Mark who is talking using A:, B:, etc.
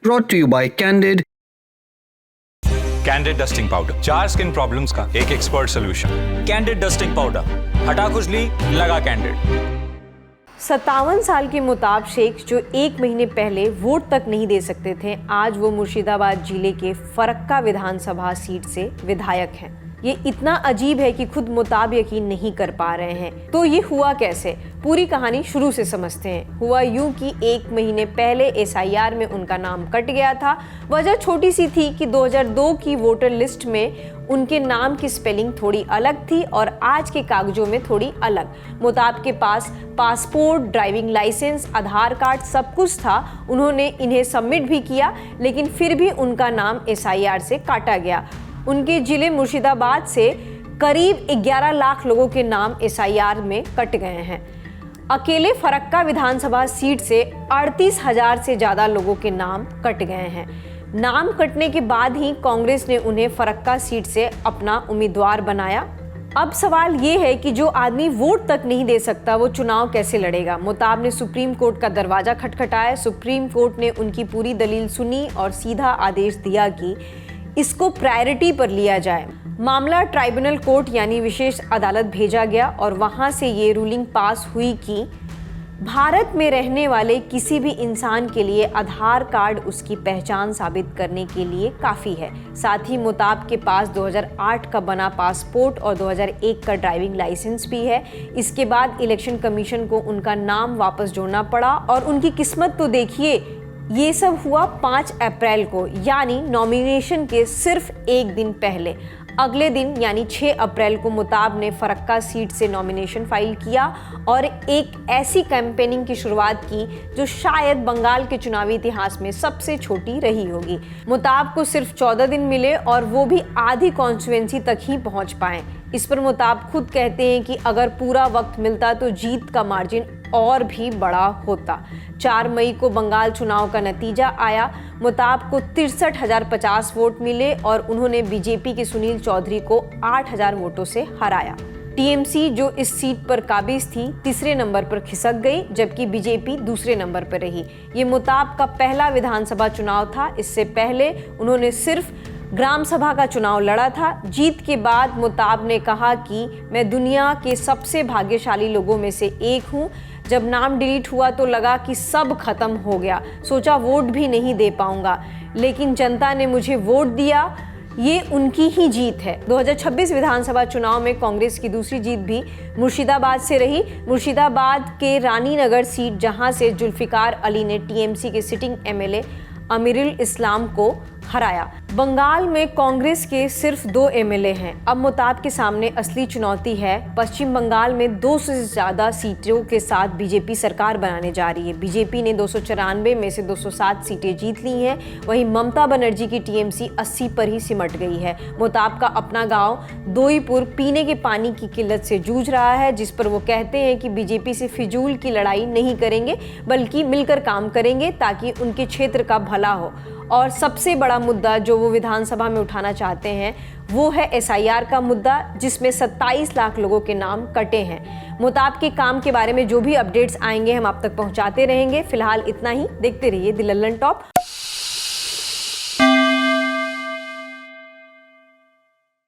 A: brought to you by Candid.
B: Candid dusting powder, 4 skin problems का एक expert solution. Candid dusting powder, हटा खुजली, लगा कैंडिड।
C: 57 साल के मुताब शेख जो 1 महीने पहले वोट तक नहीं दे सकते थे, आज वो मुर्शिदाबाद जिले के फरक्का विधानसभा सीट से विधायक हैं। ये इतना अजीब है कि खुद मुताब यकीन नहीं कर पा रहे हैं। तो ये हुआ कैसे? पूरी कहानी शुरू से समझते हैं। हुआ यूं कि 1 महीने पहले SIR में उनका नाम कट गया था। वजह छोटी सी थी कि 2002 की वोटर लिस्ट में उनके नाम की स्पेलिंग थोड़ी अलग थी और आज के कागजों में थोड़ी अलग। मुताब के पास पासपोर्ट, ड्राइविंग लाइसेंस, आधार कार्ड सब कुछ था। उन्होंने इन्हें सबमिट भी किया, लेकिन फिर भी उनका नाम SIR से काटा गया। उनके जिले मुर्शिदाबाद से करीब 11 लाख लोगों के नाम SIR में कट गए हैं। अकेले फरक्का विधानसभा सीट से 38,000 से ज़्यादा लोगों के नाम कट गए हैं। नाम कटने के बाद ही कांग्रेस ने उन्हें फरक्का सीट से अपना उम्मीदवार बनाया। अब सवाल ये है कि जो आदमी वोट तक नहीं दे सकता वो चुनाव कैसे लड़ेगा? मुताब ने सुप्रीम कोर्ट का दरवाजा खटखटाया। सुप्रीम कोर्ट ने उनकी पूरी दलील सुनी और सीधा आदेश दिया कि इसको प्रायोरिटी पर लिया जाए। मामला ट्राइब्यूनल कोर्ट यानी विशेष अदालत भेजा गया और वहां से ये रूलिंग पास हुई कि भारत में रहने वाले किसी भी इंसान के लिए आधार कार्ड उसकी पहचान साबित करने के लिए काफ़ी है। साथ ही मुताब के पास 2008 का बना पासपोर्ट और 2001 का ड्राइविंग लाइसेंस भी है। इसके बाद इलेक्शन कमीशन को उनका नाम वापस जोड़ना पड़ा और उनकी किस्मत तो देखिए, ये सब हुआ 5 अप्रैल को, यानी नॉमिनेशन के सिर्फ 1 दिन पहले। अगले दिन यानी 6 अप्रैल को मुताब ने फरक्का सीट से नॉमिनेशन फाइल किया और एक ऐसी कैंपेनिंग की शुरुआत की जो शायद बंगाल के चुनावी इतिहास में सबसे छोटी रही होगी। मुताब को सिर्फ 14 दिन मिले और वो भी आधी कॉन्स्टिट्यूएंसी तक ही पहुंच पाए। इस पर मुताब खुद कहते हैं कि अगर पूरा वक्त मिलता तो जीत का मार्जिन और भी बड़ा होता। 4 मई को बंगाल चुनाव का नतीजा आया। मुताब को 63,050 वोट मिले और उन्होंने बीजेपी के सुनील चौधरी को 8,000 वोटों से हराया। TMC जो इस सीट पर काबिज थी, तीसरे नंबर पर खिसक गई, जबकि बीजेपी दूसरे नंबर पर रही। ये मुताब का पहला विधानसभा चुनाव था। इससे पहले उन्होंने सिर्फ ग्राम सभा का चुनाव लड़ा था। जीत के बाद मुताब ने कहा कि मैं दुनिया के सबसे भाग्यशाली लोगों में से एक हूँ। जब नाम डिलीट हुआ तो लगा कि सब खत्म हो गया। सोचा वोट भी नहीं दे पाऊंगा, लेकिन जनता ने मुझे वोट दिया। ये उनकी ही जीत है। 2026 विधानसभा चुनाव में कांग्रेस की दूसरी जीत भी मुर्शिदाबाद से रही। मुर्शिदाबाद के रानीनगर सीट, जहां से जुल्फिकार अली ने TMC के सिटिंग MLA अमीरुल इस्लाम को हराया। बंगाल में कांग्रेस के सिर्फ 2 MLA हैं। अब मुताब के सामने असली चुनौती है। पश्चिम बंगाल में 200 से ज़्यादा सीटों के साथ बीजेपी सरकार बनाने जा रही है। बीजेपी ने 294 में से 207 सीटें जीत ली हैं। वहीं ममता बनर्जी की TMC 80 पर ही सिमट गई है। मुताब का अपना गांव दोईपुर पीने के पानी की किल्लत से जूझ रहा है, जिस पर वो कहते हैं कि बीजेपी से फिजूल की लड़ाई नहीं करेंगे, बल्कि मिलकर काम करेंगे ताकि उनके क्षेत्र का भला हो। और सबसे बड़ा मुद्दा जो वो विधानसभा में उठाना चाहते हैं वो है SIR का मुद्दा, जिसमें 27 लाख लोगों के नाम कटे हैं। मुताब के काम के बारे में जो भी अपडेट्स आएंगे हम आप तक पहुंचाते रहेंगे। फिलहाल इतना ही। देखते रहिए द लल्लन टॉप